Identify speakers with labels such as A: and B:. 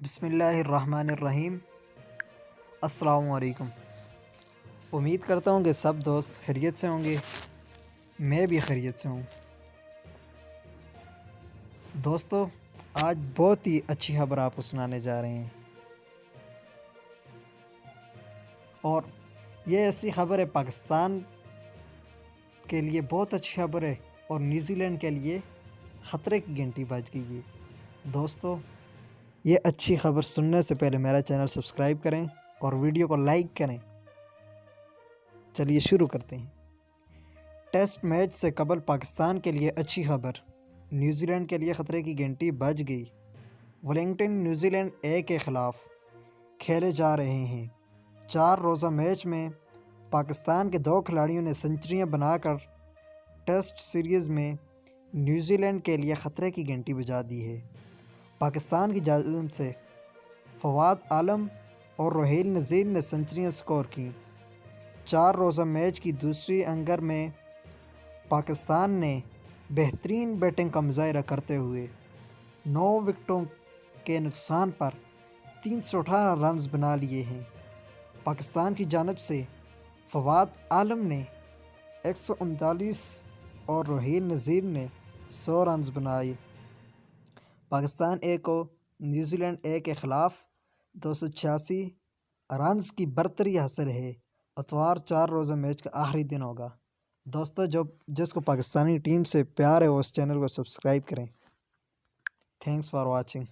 A: بسم اللہ الرحمن الرحیم۔ السلام علیکم۔ امید کرتا ہوں کہ سب دوست خیریت سے ہوں گے، میں بھی خیریت سے ہوں۔ دوستو، آج بہت ہی اچھی خبر آپ کو سنانے جا رہے ہیں، اور یہ ایسی خبر ہے پاکستان کے لیے بہت اچھی خبر ہے، اور نیوزی لینڈ کے لیے خطرے کی گھنٹی بج گئی ہے۔ دوستو، یہ اچھی خبر سننے سے پہلے میرا چینل سبسکرائب کریں اور ویڈیو کو لائک کریں۔ چلیے شروع کرتے ہیں۔ ٹیسٹ میچ سے قبل پاکستان کے لیے اچھی خبر، نیوزی لینڈ کے لیے خطرے کی گھنٹی بج گئی۔ ویلنگٹن نیوزی لینڈ اے کے خلاف کھیلے جا رہے ہیں 4 روزہ میچ میں پاکستان کے 2 کھلاڑیوں نے سنچریاں بنا کر ٹیسٹ سیریز میں نیوزی لینڈ کے لیے خطرے کی گھنٹی بجا دی ہے۔ پاکستان کی جانب سے فواد عالم اور روہیل نذیر نے سنچریاں سکور کیں۔ 4 روزہ میچ کی دوسری اننگر میں پاکستان نے بہترین بیٹنگ کا مظاہرہ کرتے ہوئے 9 وکٹوں کے نقصان پر 318 رنز بنا لیے ہیں۔ پاکستان کی جانب سے فواد عالم نے 139 اور روہیل نذیر نے 100 رنز بنائے۔ پاکستان اے کو نیوزی لینڈ اے کے خلاف 286 رنز کی برتری حاصل ہے۔ اتوار 4 روزہ میچ کا آخری دن ہوگا۔ دوستو، جس کو پاکستانی ٹیم سے پیار ہے وہ اس چینل کو سبسکرائب کریں۔ Thanks for watching.